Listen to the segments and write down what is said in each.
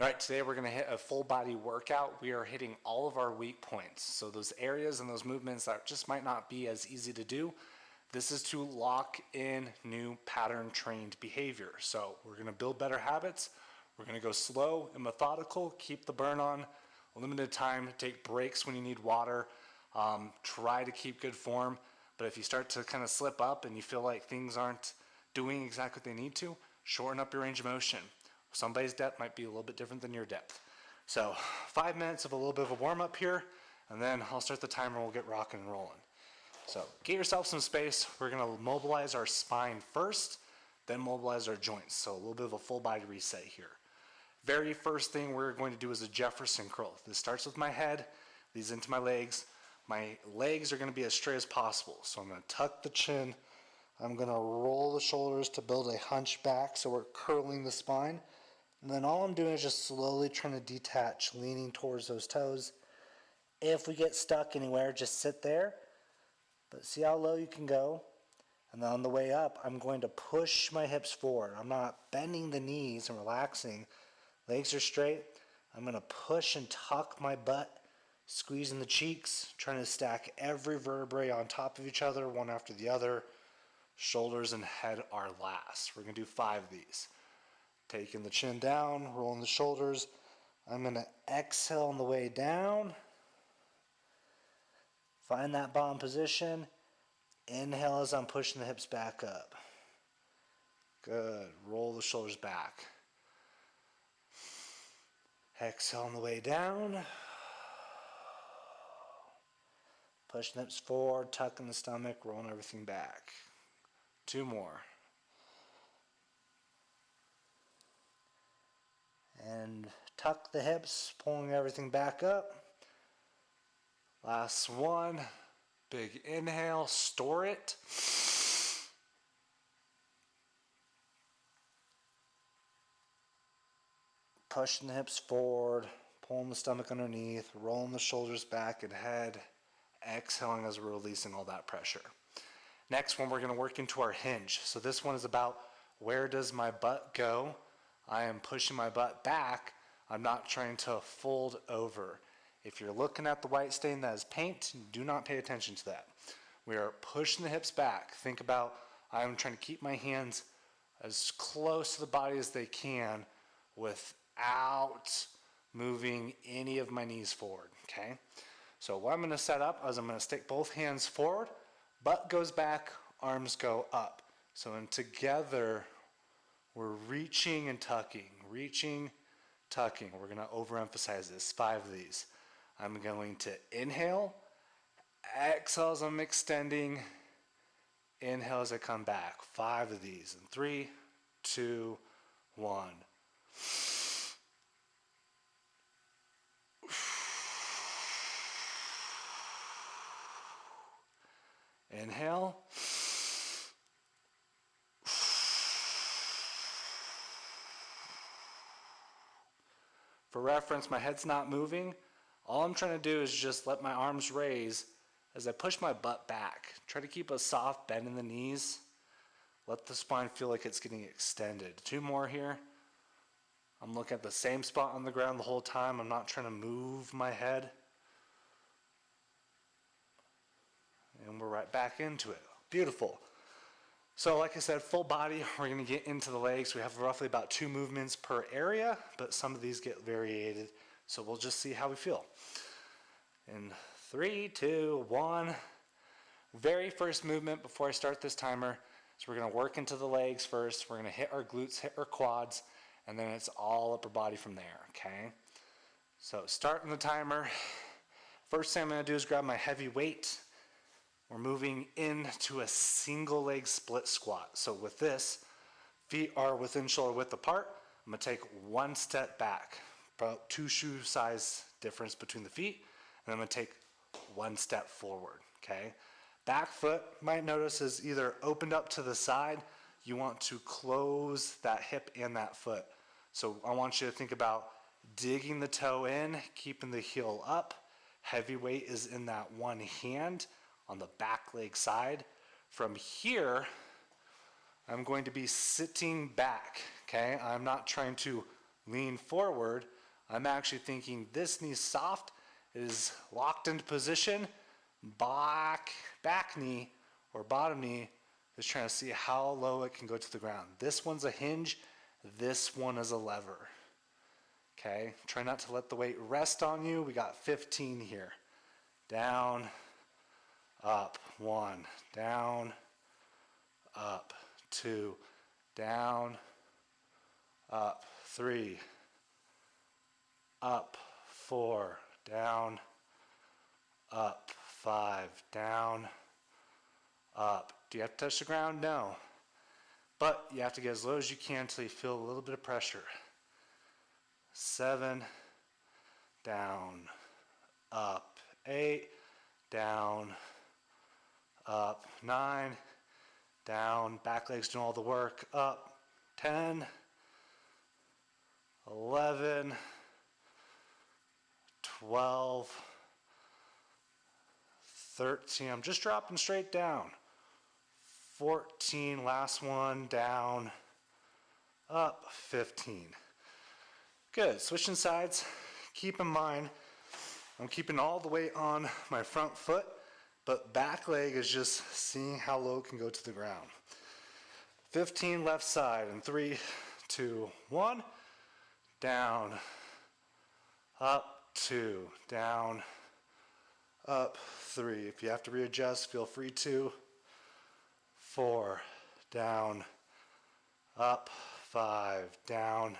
All right, today we're going to hit a full body workout. We are hitting all of our weak points. So those areas and those movements that just might not be as easy to do, this is to lock in new pattern trained behavior. So we're going to build better habits. We're going to go slow and methodical, keep the burn on, limited time, take breaks when you need water, try to keep good form. But if you start to kind of slip up and you feel like things aren't doing exactly what they need to, shorten up your range of motion. Somebody's depth might be a little bit different than your depth. So 5 minutes of a little bit of a warm up here, and then I'll start the timer and we'll get rocking and rolling. So get yourself some space. We're gonna mobilize our spine first, then mobilize our joints. So a little bit of a full body reset here. Very first thing we're going to do is a Jefferson curl. This starts with my head, leads into my legs. My legs are gonna be as straight as possible. So I'm gonna tuck the chin. I'm gonna roll the shoulders to build a hunch back, so we're curling the spine. And then all I'm doing is just slowly trying to detach, leaning towards those toes. If we get stuck anywhere, just sit there. But see how low you can go. And then on the way up, I'm going to push my hips forward. I'm not bending the knees and relaxing. Legs are straight. I'm going to push and tuck my butt, squeezing the cheeks, trying to stack every vertebrae on top of each other, one after the other. Shoulders and head are last. We're going to do 5 of these. Taking the chin down, rolling the shoulders. I'm going to exhale on the way down. Find that bomb position. Inhale as I'm pushing the hips back up. Good. Roll the shoulders back. Exhale on the way down. Pushing the hips forward, tucking the stomach, rolling everything back. 2 more. And tuck the hips, pulling everything back up. Last one. Big inhale, store it. Pushing the hips forward, pulling the stomach underneath, rolling the shoulders back and head, exhaling as we're releasing all that pressure. Next one, we're going to work into our hinge. So this one is about where does my butt go? I am pushing my butt back. I'm not trying to fold over. If you're looking at the white stain that is paint, do not pay attention to that. We are pushing the hips back. Think about I'm trying to keep my hands as close to the body as they can without moving any of my knees forward, okay? So what I'm going to set up is I'm going to stick both hands forward, butt goes back, arms go up. So in together, we're reaching and tucking, reaching, tucking. We're going to overemphasize this, 5 of these. I'm going to inhale, exhale as I'm extending, inhale as I come back. 5 of these. And 3, 2, 1. Inhale. For reference, my head's not moving. All I'm trying to do is just let my arms raise as I push my butt back. Try to keep a soft bend in the knees. Let the spine feel like it's getting extended. 2 more here. I'm looking at the same spot on the ground the whole time. I'm not trying to move my head. And we're right back into it. Beautiful. So like I said, full body, we're going to get into the legs. We have roughly about 2 movements per area, but some of these get variated. So we'll just see how we feel. In 3, 2, 1. Very first movement before I start this timer. So we're going to work into the legs first. We're going to hit our glutes, hit our quads, and then it's all upper body from there, okay? So starting the timer. First thing I'm going to do is grab my heavy weight. We're moving into a single leg split squat. So with this, feet are within shoulder width apart. I'm going to take 1 step back, about 2 shoe size difference between the feet, and I'm going to take 1 step forward, okay? Back foot, might notice, is either opened up to the side. You want to close that hip and that foot. So I want you to think about digging the toe in, keeping the heel up. Heavy weight is in that one hand on the back leg side. From here, I'm going to be sitting back, okay? I'm not trying to lean forward, I'm actually thinking this knee soft, is locked into position, back knee or bottom knee is trying to see how low it can go to the ground. This one's a hinge, this one is a lever. Okay, try not to let the weight rest on you. We got 15 here. Down, up, 1, down, up, 2, down, up, 3, up, 4, down, up, 5, down, up. Do you have to touch the ground? No. But you have to get as low as you can until you feel a little bit of pressure. 7, down, up, 8, down, up, 9, down, back legs doing all the work, up, 10, 11, 12, 13, I'm just dropping straight down, 14, last one, down, up, 15. Good, switching sides. Keep in mind, I'm keeping all the weight on my front foot, but back leg is just seeing how low it can go to the ground. 15 left side, and 3, 2, 1, down, up, 2, down, up, 3. If you have to readjust, feel free to. 4, down, up, 5, down,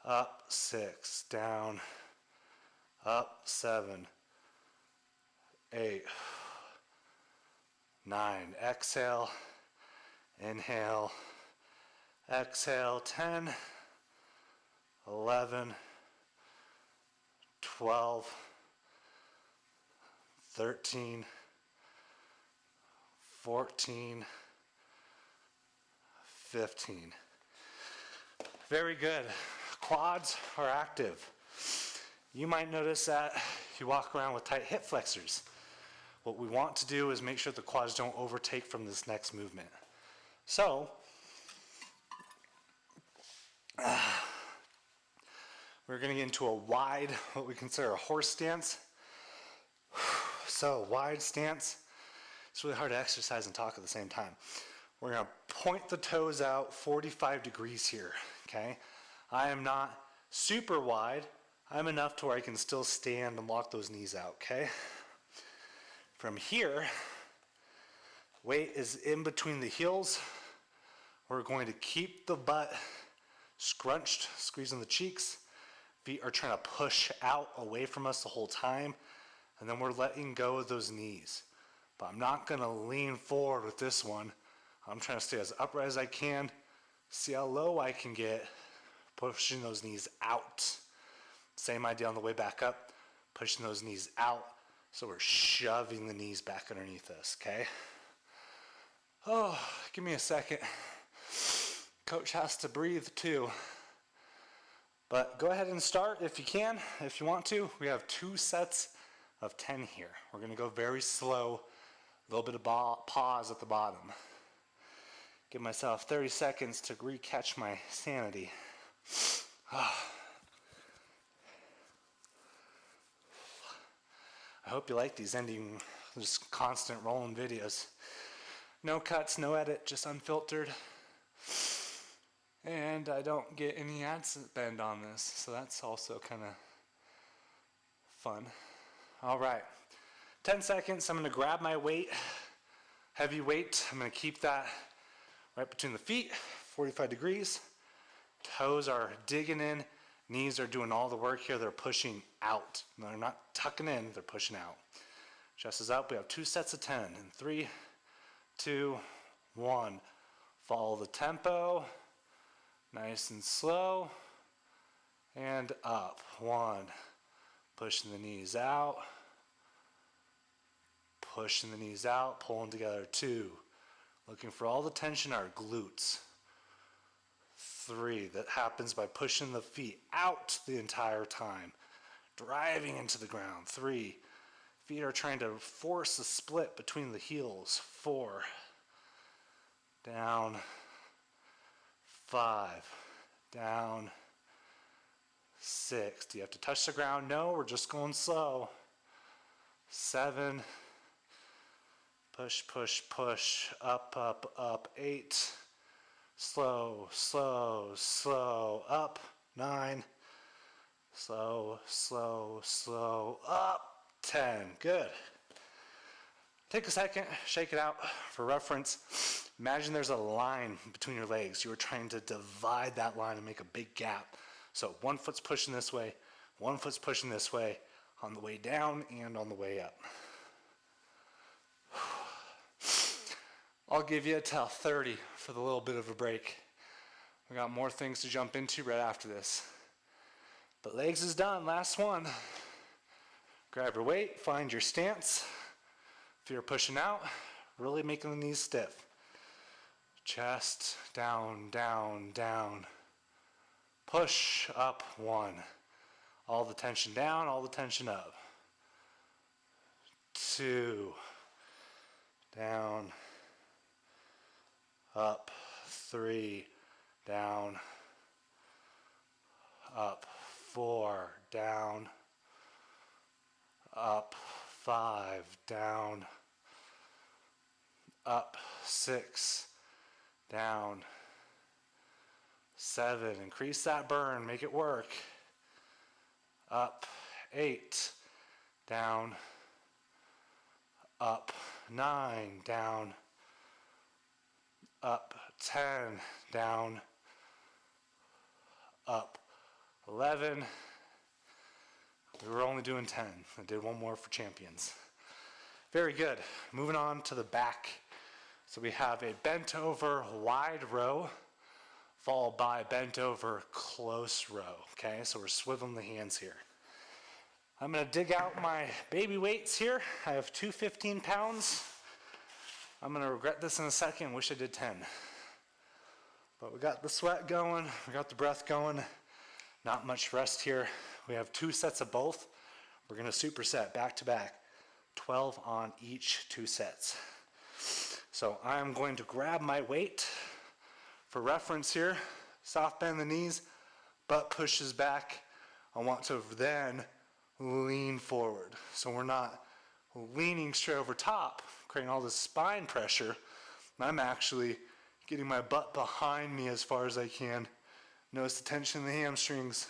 up, 6, down, up, 7, 8, 9, exhale, inhale, exhale, 10, 11, 12, 13, 14, 15. Very good. Quads are active. You might notice that you walk around with tight hip flexors. What we want to do is make sure the quads don't overtake from this next movement. So, we're going to get into a wide, what we consider a horse stance. So, wide stance. It's really hard to exercise and talk at the same time. We're going to point the toes out 45 degrees here, okay? I am not super wide. I'm enough to where I can still stand and lock those knees out, okay? From here, weight is in between the heels. We're going to keep the butt scrunched, squeezing the cheeks. Feet are trying to push out away from us the whole time. And then we're letting go of those knees. But I'm not gonna lean forward with this one. I'm trying to stay as upright as I can. See how low I can get, pushing those knees out. Same idea on the way back up, pushing those knees out. So we're shoving the knees back underneath us, okay? Oh, give me a second. Coach has to breathe too. But go ahead and start if you can, if you want to. We have 2 sets of 10 here. We're gonna go very slow, a little bit of pause at the bottom. Give myself 30 seconds to recatch my sanity. I hope you like these ending, just constant rolling videos. No cuts, no edit, just unfiltered. And I don't get any ad spend on this, so that's also kind of fun. All right, 10 seconds, I'm gonna grab my weight, heavy weight. I'm gonna keep that right between the feet, 45 degrees. Toes are digging in, knees are doing all the work here. They're pushing out. No, they're not tucking in, they're pushing out. Chest is up, we have 2 sets of 10. In 3, 2, 1. Follow the tempo, nice and slow, and up. 1. Pushing the knees out, pushing the knees out, pulling together. 2. Looking for all the tension in our glutes. 3. That happens by pushing the feet out the entire time, driving into the ground. 3. Feet are trying to force a split between the heels. 4. Down. 5. Down. 6. Do you have to touch the ground? No, we're just going slow. 7. Push, push, push. Up, up, up. 8. Slow, slow, slow. Up. 9. Slow, slow, slow. Up. 10. Good. Take a second, shake it out. For reference, imagine there's a line between your legs. You were trying to divide that line and make a big gap. So one foot's pushing this way, one foot's pushing this way on the way down and on the way up. I'll give you till 30 for the little bit of a break. We got more things to jump into right after this. But legs is done, last one. Grab your weight, find your stance. If you're pushing out, really making the knees stiff. Chest, down, down, down. Push, up, 1. All the tension down, all the tension up. 2. Down. Up. 3. Down. Up. 4. Down. Up. 5. Down. Up. 6. Down. 7. Increase that burn. Make it work. Up. 8. Down. Up. 9. Down. Up. 10. Down. Up. 11. We were only doing 10. I did one more for champions. Very good. Moving on to the back. So we have a bent over wide row, followed by bent over close row. Okay, so we're swiveling the hands here. I'm gonna dig out my baby weights here. I have two 15 pounds. I'm gonna regret this in a second, wish I did 10. But we got the sweat going, we got the breath going. Not much rest here. We have 2 sets of both. We're gonna superset back to back, 12 on each 2 sets. So I'm going to grab my weight. For reference here, soft bend the knees, butt pushes back. I want to then lean forward. So we're not leaning straight over top, creating all this spine pressure. I'm actually getting my butt behind me as far as I can. Notice the tension in the hamstrings.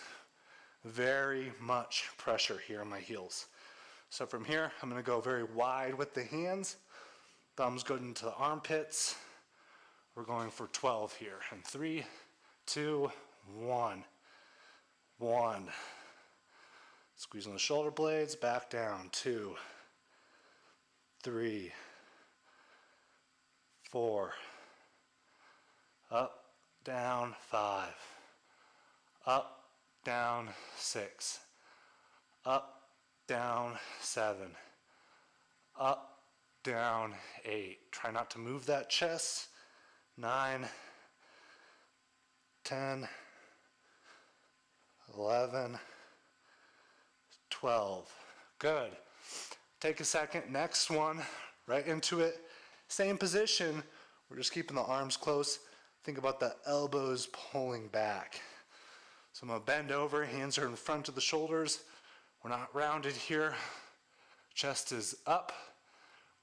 Very much pressure here on my heels. So from here, I'm gonna go very wide with the hands. Thumbs go into the armpits. We're going for 12 here. And 3, 2, 1. 1. Squeeze on the shoulder blades, back down. 2, 3, 4. Up, down, 5. Up, down, 6. Up, down, 7. Up, down, 8. Try not to move that chest. 9, 10, 11, 12. Good. Take a second. Next one, right into it. Same position. We're just keeping the arms close. Think about the elbows pulling back. So I'm going to bend over. Hands are in front of the shoulders. We're not rounded here. Chest is up.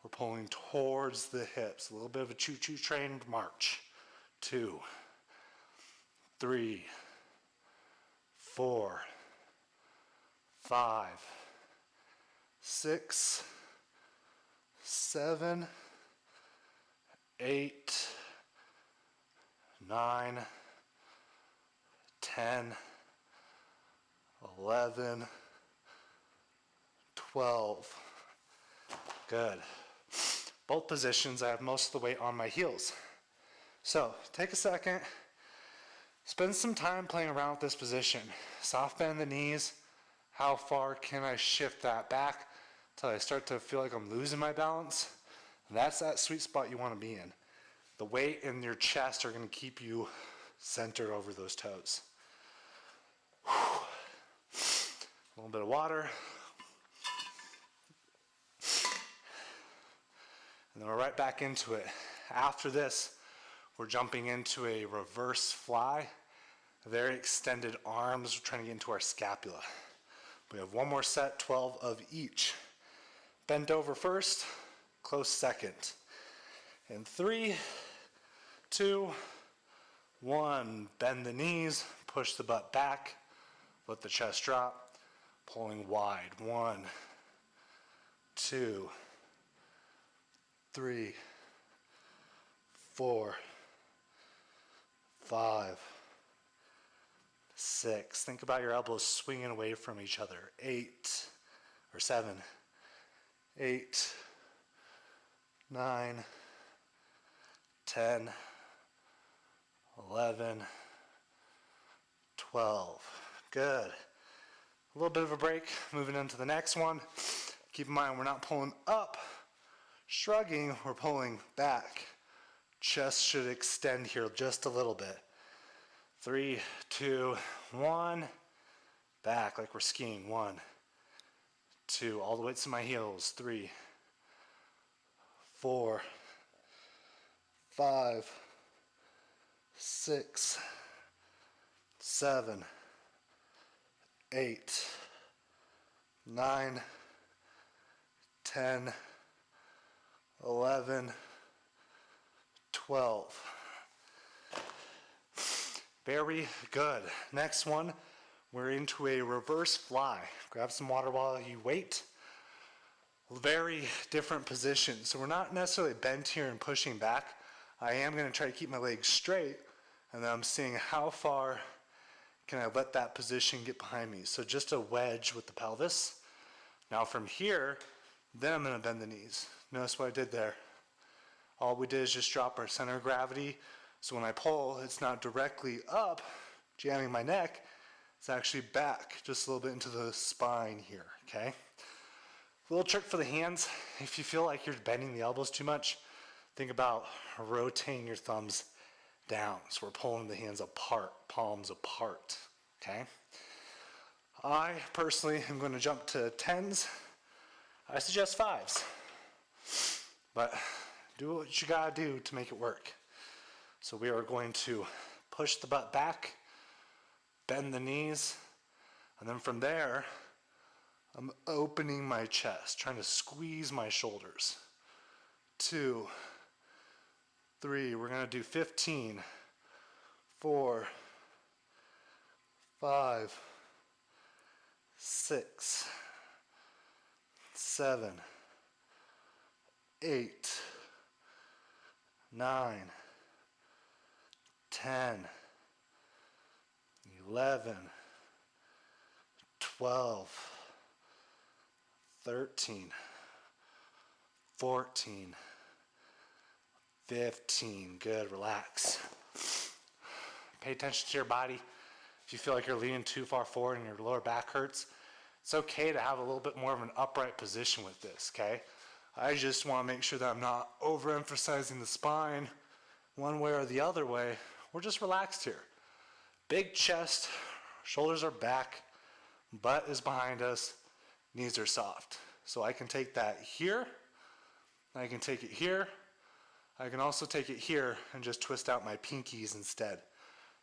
We're pulling towards the hips. A little bit of a choo-choo train march. 2, 3, 4, 5, 6, 7, 8, 9, 10, 11, 12. Good. Both positions, I have most of the weight on my heels. So take a second, spend some time playing around with this position. Soft bend the knees. How far can I shift that back until I start to feel like I'm losing my balance? That's that sweet spot you want to be in. The weight in your chest are going to keep you centered over those toes. A little bit of water. And then we're right back into it. After this, we're jumping into a reverse fly. Very extended arms. We're trying to get into our scapula. We have one more set, 12 of each. Bent over first, close second. In 3, 2, 1. Bend the knees, push the butt back, let the chest drop, pulling wide. 1, 2, 3, 4, 5, 6. Think about your elbows swinging away from each other. 8 or 7, 8, 9, 10, 11, 12. Good. A little bit of a break, moving into the next one. Keep in mind, we're not pulling up, shrugging, we're pulling back. Chest should extend here just a little bit. 3, 2, 1. Back like we're skiing. 1, 2, all the way to my heels. 3, 4, 5, 6, 7, 8, 9, 10, 11, 12. Very good. Next one, we're into a reverse fly. Grab some water while you wait. Very different position. So we're not necessarily bent here and pushing back. I am going to try to keep my legs straight, and then I'm seeing how far can I let that position get behind me. So just a wedge with the pelvis. Now from here, then I'm going to bend the knees. Notice what I did there. All we did is just drop our center of gravity. So when I pull, it's not directly up, jamming my neck. It's actually back, just a little bit into the spine here, okay? Little trick for the hands. If you feel like you're bending the elbows too much, think about rotating your thumbs down. So we're pulling the hands apart, palms apart, okay? I personally am going to jump to 10s. I suggest 5s. But do what you gotta do to make it work. So we are going to push the butt back, bend the knees, and then from there, I'm opening my chest, trying to squeeze my shoulders. 2, 3, we're gonna do 15, 4, 5, 6, 7, 8, 9, 10, 11, 12, 13, 14, 15. Good, relax. Pay attention to your body. If you feel like you're leaning too far forward and your lower back hurts, it's okay to have a little bit more of an upright position with this, okay? I just want to make sure that I'm not overemphasizing the spine one way or the other way. We're just relaxed here. Big chest, shoulders are back, butt is behind us, knees are soft. So I can take that here, I can take it here, I can also take it here and just twist out my pinkies instead.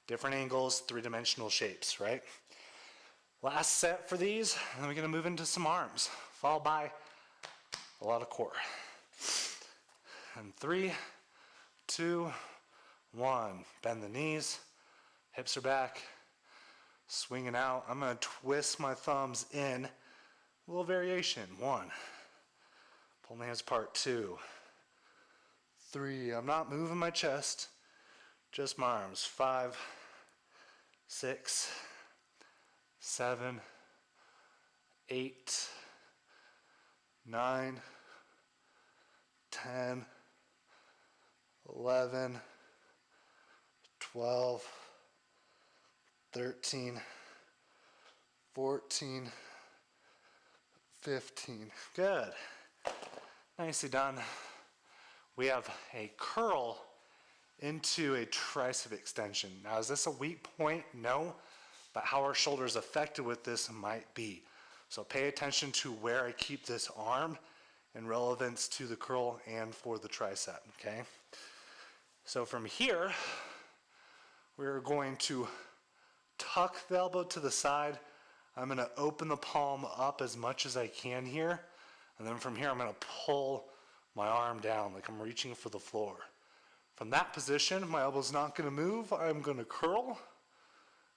Different angles, three-dimensional shapes, right? Last set for these, and then we're gonna move into some arms, followed by a lot of core. And 3, 2, 1. Bend the knees, hips are back, swinging out. I'm gonna twist my thumbs in. A little variation. 1. Pull my hands apart. 2, 3. I'm not moving my chest, just my arms. 5, 6, 7, 8, 9, 10, 11, 12, 13, 14, 15. Good. Nicely done. We have a curl into a tricep extension. Now, is this a weak point? No. But how our shoulders affected with this might be. So pay attention to where I keep this arm in relevance to the curl and for the tricep, okay? So from here, we're going to tuck the elbow to the side. I'm going to open the palm up as much as I can here. And then from here, I'm going to pull my arm down like I'm reaching for the floor. From that position, my elbow's not going to move. I'm going to curl.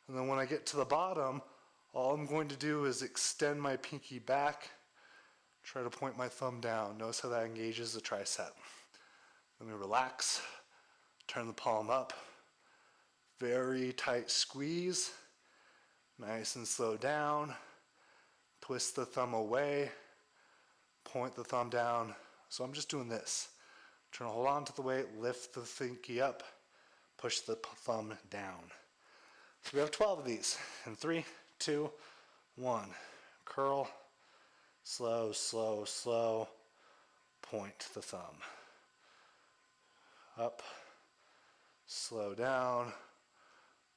And then when I get to the bottom, all I'm going to do is extend my pinky back, try to point my thumb down. Notice how that engages the tricep. Let me relax, turn the palm up, very tight squeeze, nice and slow down, twist the thumb away, point the thumb down. So I'm just doing this. Trying to hold on to the weight, lift the pinky up, push the thumb down. So we have 12 of these. In 3, 2, 1. Curl, slow, slow, slow, point the thumb. Up, slow down,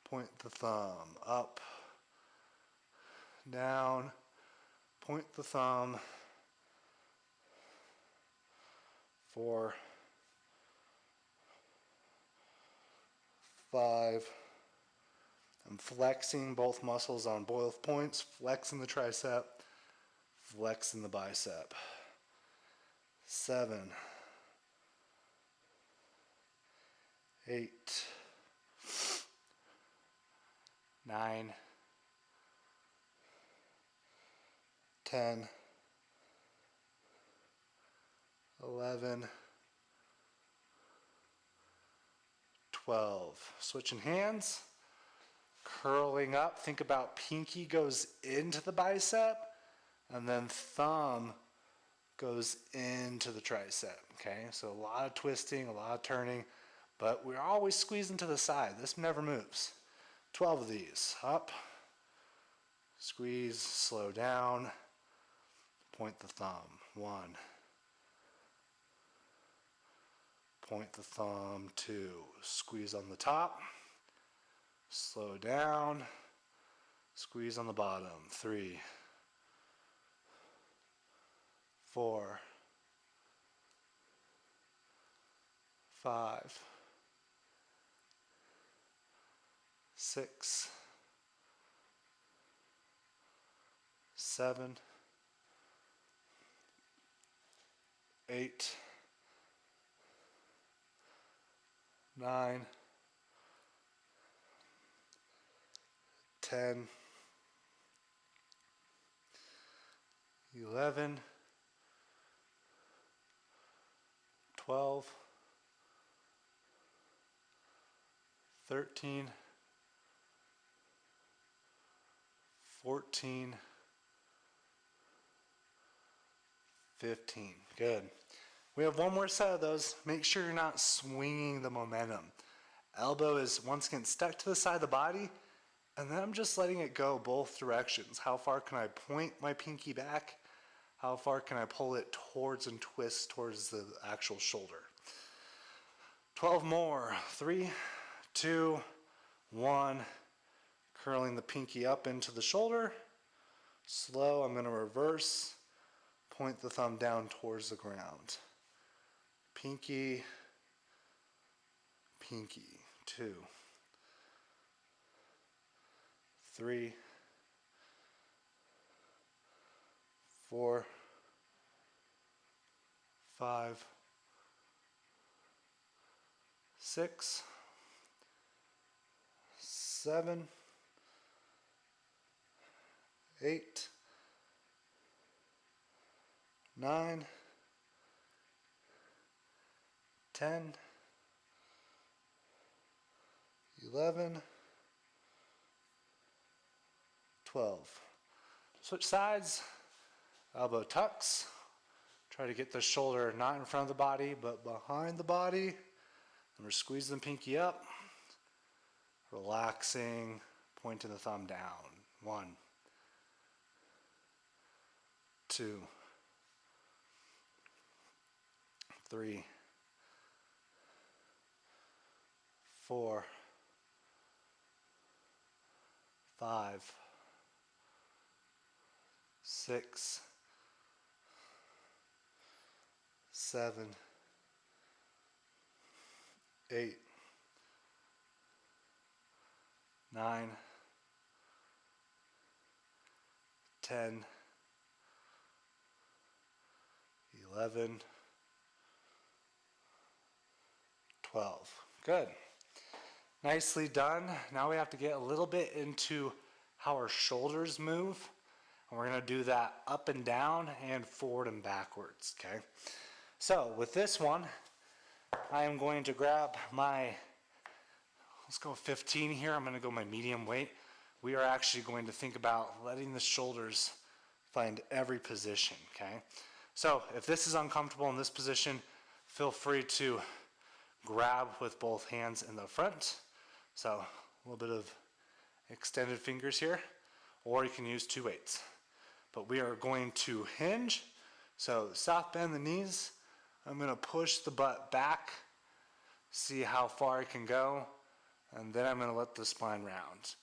point the thumb. Up, down, point the thumb. 4, 5. I'm flexing both muscles on both points, flexing the tricep, flexing the bicep. 7, 8, 9, 10, 11, 12. Switching hands, curling up. Think about pinky goes into the bicep and then thumb goes into the tricep. Okay, so a lot of twisting, a lot of turning, but we're always squeezing to the side. This never moves. 12 of these. Up, squeeze, slow down, point the thumb. 1. Point the thumb. 2. Squeeze on the top, slow down, squeeze on the bottom. 3, 4, 5, 6, 7, 8, 9, 10, 11, 12, 13, 14, 15. Good. We have one more set of those. Make sure you're not swinging the momentum. Elbow is once again stuck to the side of the body, and then I'm just letting it go both directions. How far can I point my pinky back? How far can I pull it towards and twist towards the actual shoulder? 12 more. 3, 2, 1. Curling the pinky up into the shoulder. Slow, I'm going to reverse. Point the thumb down towards the ground. Pinky, pinky. 2, 3, 4, 5, 6, 7, 8, 9, 10, 11, 12. Switch sides, elbow tucks. Try to get the shoulder not in front of the body, but behind the body. And we're squeezing the pinky up, relaxing, pointing the thumb down. 1, 2, 3, 4, 5, 6, 7, 8, 9, 10, 11, 12. Good. Nicely done. Now we have to get a little bit into how our shoulders move. And we're going to do that up and down and forward and backwards, okay? So with this one, I am going to grab my, let's go 15 here. I'm going to go my medium weight. We are actually going to think about letting the shoulders find every position, okay? So if this is uncomfortable in this position, feel free to grab with both hands in the front. So a little bit of extended fingers here, or you can use 2 weights. But we are going to hinge. So soft bend the knees. I'm going to push the butt back, see how far I can go, and then I'm going to let the spine round.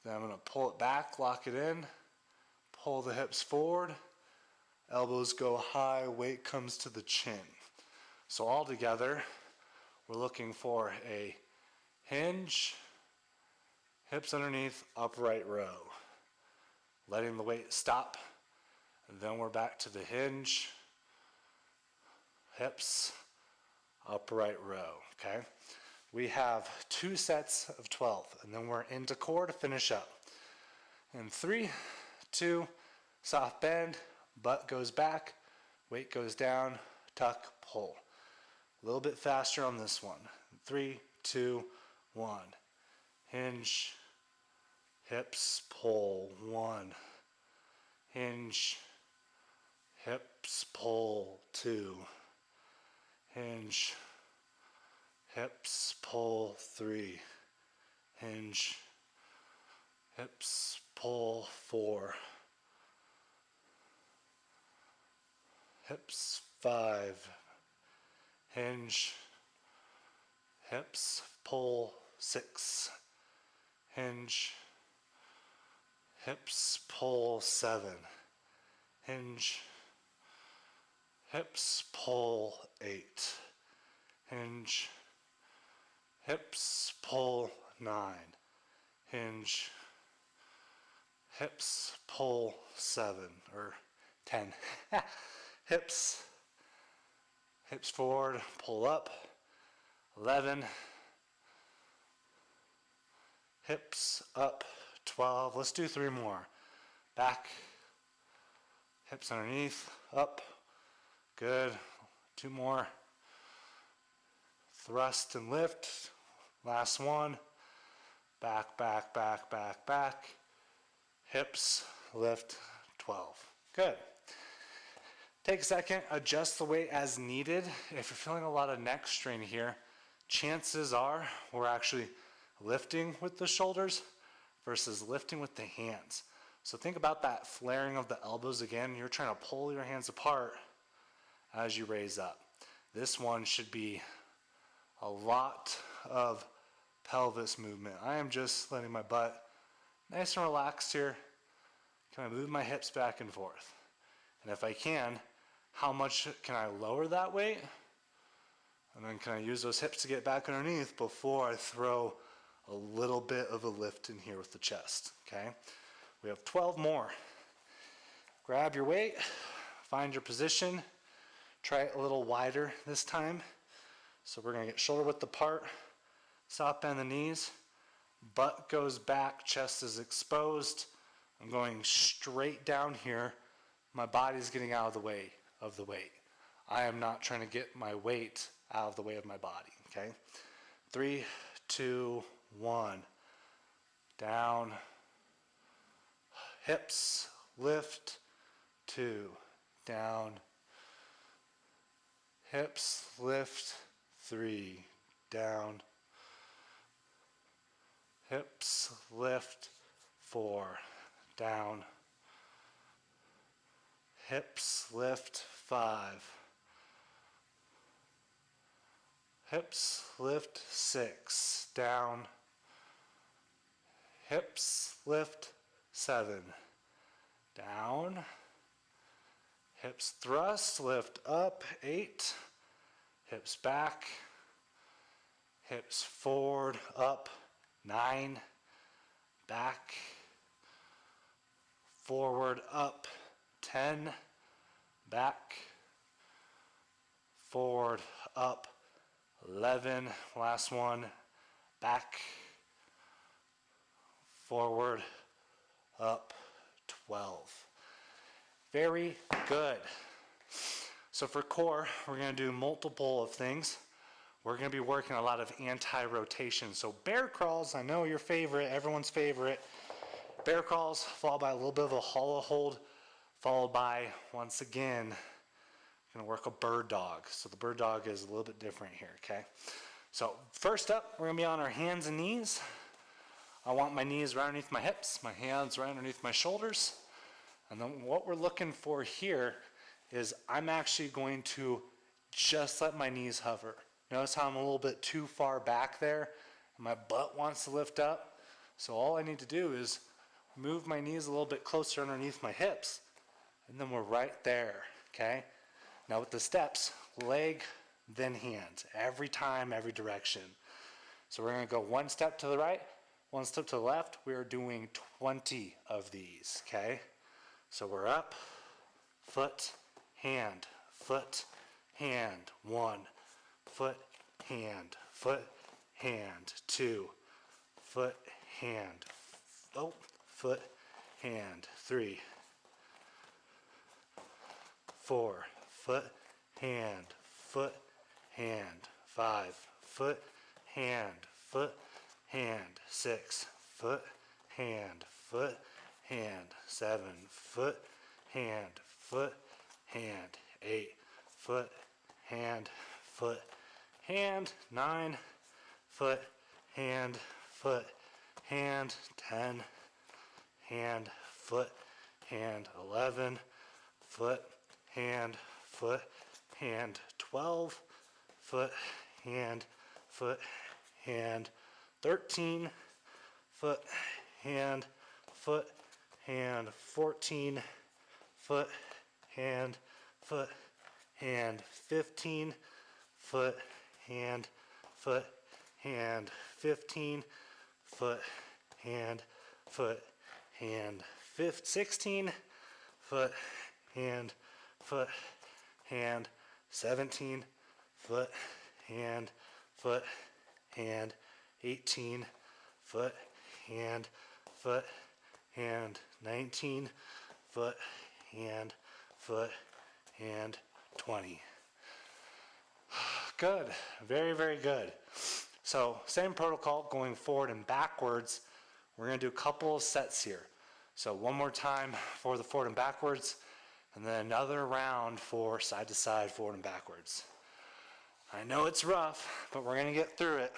Then I'm going to pull it back, lock it in, pull the hips forward, elbows go high, weight comes to the chin. So all together, we're looking for a hinge, hips underneath, upright row. Letting the weight stop, and then we're back to the hinge, hips, upright row, okay? We have 2 sets of 12, and then we're into core to finish up. In 3, 2, soft bend, butt goes back, weight goes down, tuck, pull. A little bit faster on this one. 3, 2, 1. Hinge, hips, pull, 1. Hinge, hips, pull, 2. Hinge, hips, pull, 3. Hinge, hips, pull, 4. Hips, 5. Hinge, hips, pull, 6. Hinge, hips, pull, 7. Hinge, hips, pull, 8. Hinge, hips, pull, 9. Hinge, hips, pull, 7 or 10. Hips, hips forward, pull up, 11. Hips up, 12. Let's do 3 more. Back, hips underneath, up, good. 2 more. Thrust and lift, last one. Back, back, back, back, back. Hips, lift, 12. Good. Take a second, adjust the weight as needed. If you're feeling a lot of neck strain here, chances are we're actually lifting with the shoulders versus lifting with the hands. So think about that flaring of the elbows again. You're trying to pull your hands apart as you raise up. This one should be a lot of pelvis movement. I am just letting my butt nice and relaxed here. Can I move my hips back and forth? And if I can, how much can I lower that weight? And then can I use those hips to get back underneath before I throw a little bit of a lift in here with the chest, okay? We have 12 more. Grab your weight, find your position, try it a little wider this time. So we're gonna get shoulder width apart, soft bend the knees, butt goes back, chest is exposed. I'm going straight down here. My body's getting out of the way of the weight. I am not trying to get my weight out of the way of my body, okay? 3, 2, 1. Down. Hips, lift, 2. Down. Hips, lift, 3. Down. Hips, lift, 4. Down. Hips, lift, 5. Hips, lift, 6. Down. Hips, lift, 7. Down. Hips thrust, lift up, 8. Hips back. Hips forward, up, 9. Back. forward, up, 10, back, forward, up, 11, last one, back, forward, up, 12. Very good. So for core, we're going to do multiple of things. We're going to be working a lot of anti-rotation. So bear crawls, I know your favorite, everyone's favorite. Bear crawls followed by a little bit of a hollow hold, followed by, once again, going to work a bird dog. So the bird dog is a little bit different here, okay? So first up, we're going to be on our hands and knees. I want my knees right underneath my hips, my hands right underneath my shoulders. And then what we're looking for here is I'm actually going to just let my knees hover. Notice how I'm a little bit too far back there, and my butt wants to lift up. So all I need to do is move my knees a little bit closer underneath my hips, and then we're right there, okay? Now with the steps, leg, then hand, every time, every direction. So we're gonna go one step to the right, one step to the left. We are doing 20 of these, okay? So we're up, foot, hand, 1, foot, hand, 2, foot, hand, foot, hand, 3, 4, foot, hand, 5, foot, hand, 6, foot, hand, 7, foot, hand, 8, foot, hand, 9, foot, hand, 10, hand, 11, foot, hand, 12, foot, hand, 13, foot, hand, 14, foot, hand, 15, foot, hand, 15, foot, hand, 16, foot, hand, 17, foot, hand, 18, foot, hand, 19, foot, hand, 20. Good, very, very good. So same protocol going forward and backwards. We're gonna do a couple of sets here. So one more time for the forward and backwards, and then another round for side to side, forward and backwards. I know it's rough, but we're gonna get through it.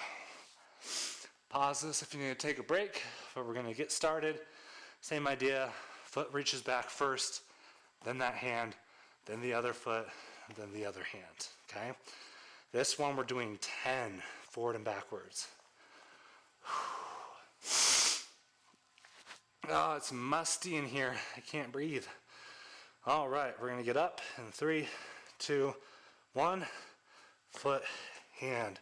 Pause this if you need to take a break, but we're gonna get started. Same idea, foot reaches back first, then that hand, then the other foot, then the other hand, okay? This one we're doing 10 forward and backwards. Oh, it's musty in here. I can't breathe. All right, we're gonna get up in 3, 2, 1. Foot, hand,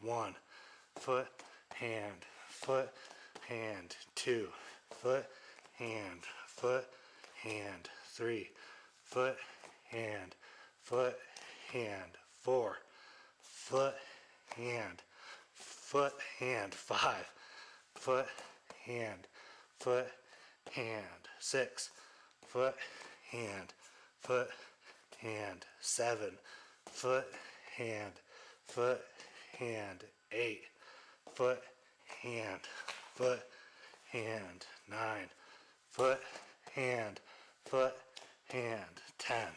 1. Foot, hand, 2. Foot, hand, 3. Foot, hand, 4. Foot, hand, 5. Foot, hand, 6. Foot, hand, 7. Foot, hand, 8. Foot, hand, 9. Foot, hand, 10.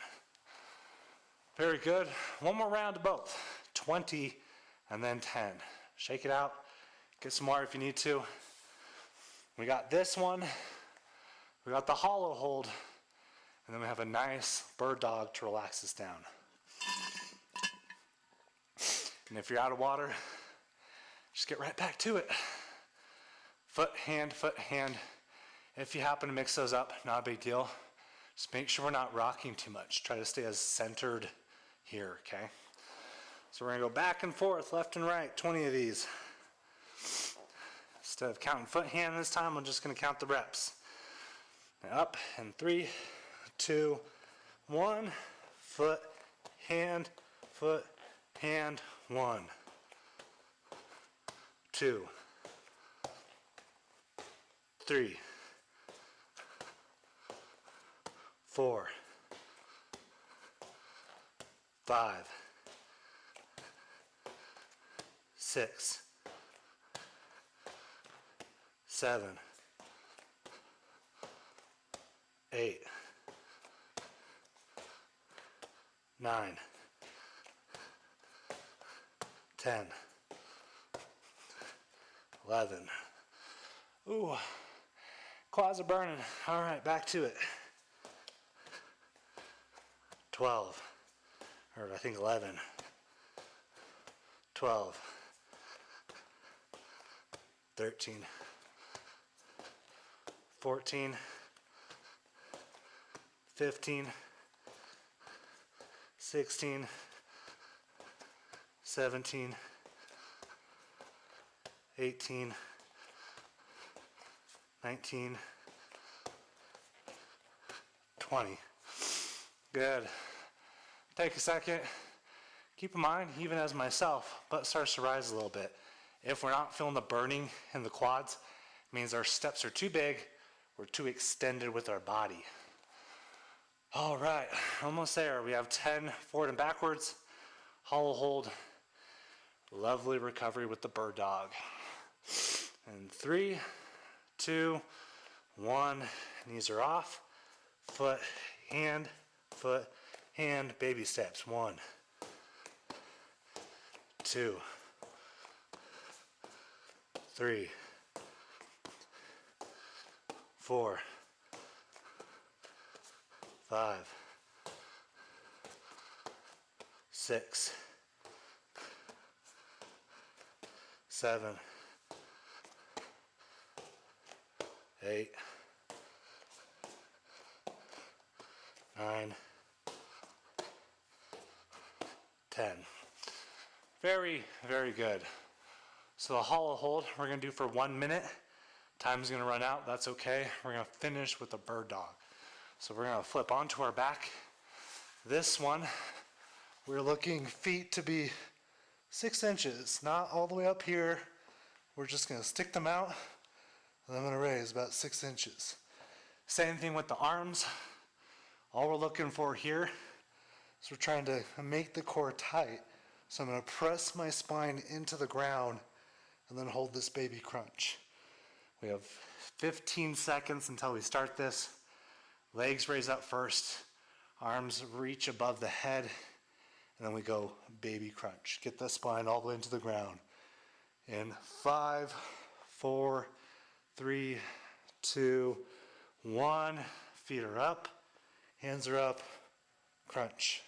Very good. One more round of both. 20 and then 10. Shake it out. Get some more if you need to. We got this one. We got the hollow hold. And then we have a nice bird dog to relax us down. And if you're out of water, just get right back to it. Foot, hand, foot, hand. If you happen to mix those up, not a big deal. Just make sure we're not rocking too much. Try to stay as centered here, okay? So we're gonna go back and forth, left and right, 20 of these. Instead of counting foot, hand this time, I'm just gonna count the reps. Up in 3, 2, 1. Foot, hand, 1, 2, 3, 4, 5, 6, 7, 8, 9, 10, 11. Ooh, quads are burning. All right, back to it. 12, or I think 11, 12, 13, 14, 15, 16, 17, 18, 19, 20. Good. Take a second. Keep in mind, even as myself, butt starts to rise a little bit. If we're not feeling the burning in the quads, it means our steps are too big, we're too extended with our body. All right, almost there. We have 10 forward and backwards, hollow hold, lovely recovery with the bird dog. And 3, 2, 1, knees are off, foot, hand, baby steps. 1, 2, 3, 4, 5, 6, 7, 8, 9, 10. Very, very good. So the hollow hold we're going to do for 1 minute. Time's going to run out. That's okay. We're going to finish with a bird dog. So we're going to flip onto our back. This one, we're looking feet to be 6 inches, not all the way up here. We're just going to stick them out, and I'm going to raise about 6 inches. Same thing with the arms. All we're looking for here is we're trying to make the core tight. So I'm going to press my spine into the ground and then hold this baby crunch. We have 15 seconds until we start this. Legs raise up first, arms reach above the head, and then we go baby crunch. Get the spine all the way into the ground. In 5, 4, 3, 2, 1. Feet are up, hands are up, crunch.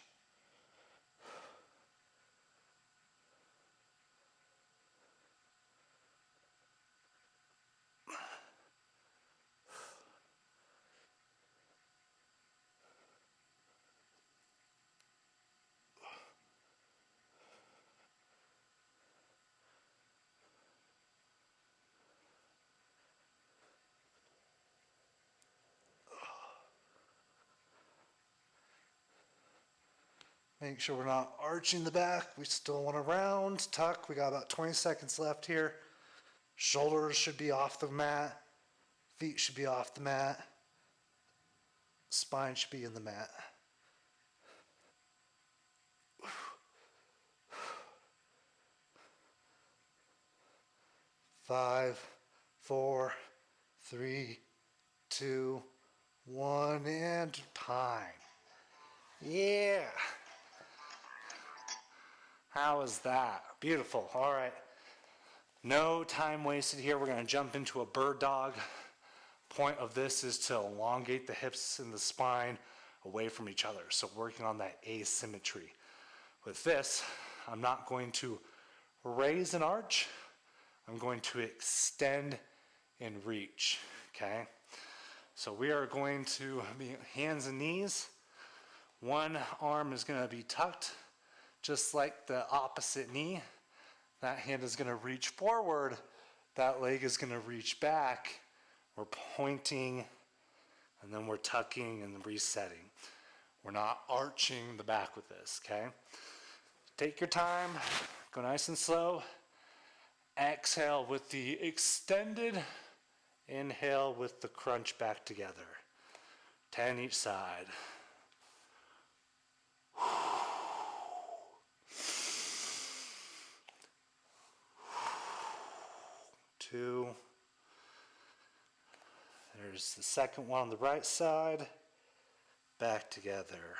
Make sure we're not arching the back. We still want to round, tuck. We got about 20 seconds left here. Shoulders should be off the mat. Feet should be off the mat. Spine should be in the mat. Five, 4, 3, 2, 1, and time. Yeah. How is that? Beautiful. All right. No time wasted here. We're going to jump into a bird dog. Point of this is to elongate the hips and the spine away from each other. So working on that asymmetry. With this, I'm not going to raise an arch. I'm going to extend and reach. Okay? So we are going to be hands and knees. One arm is going to be tucked, just like the opposite knee. That hand is going to reach forward. That leg is going to reach back. We're pointing and then we're tucking and resetting. We're not arching the back with this, okay? Take your time, go nice and slow. Exhale with the extended, inhale with the crunch back together. 10 each side. 2. There's the second one on the right side. Back together.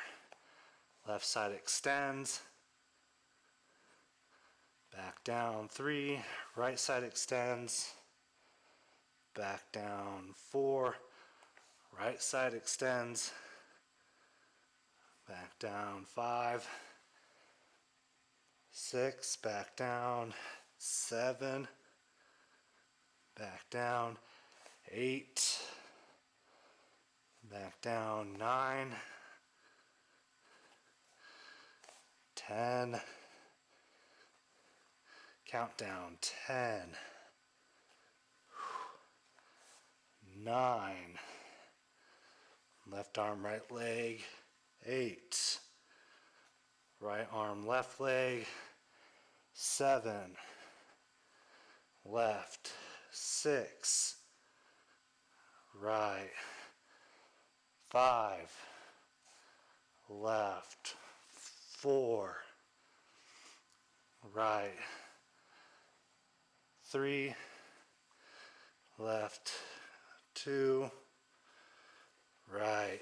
Left side extends. Back down. 3. Right side extends. Back down. 4. Right side extends. Back down. 5. 6. Back down. 7. Back down. 8. Back down. 9. 10. Count down. 10. 9. Left arm, right leg. 8. Right arm, left leg. 7. Left. 6. Right. 5. Left. 4. Right. 3. Left. 2. Right.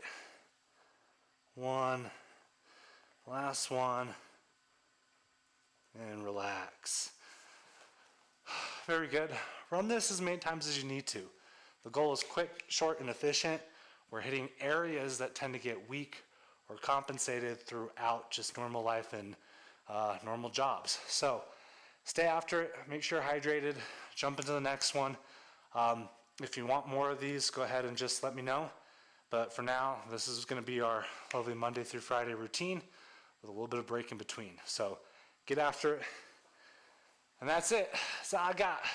1. Last one. And relax. Very good. Run this as many times as you need to. The goal is quick, short, and efficient. We're hitting areas that tend to get weak or compensated throughout just normal life and normal jobs. So stay after it, make sure you're hydrated, jump into the next one. If you want more of these, go ahead and just let me know. But for now, this is going to be our lovely Monday through Friday routine with a little bit of break in between. So get after it. And that's it. That's all I got.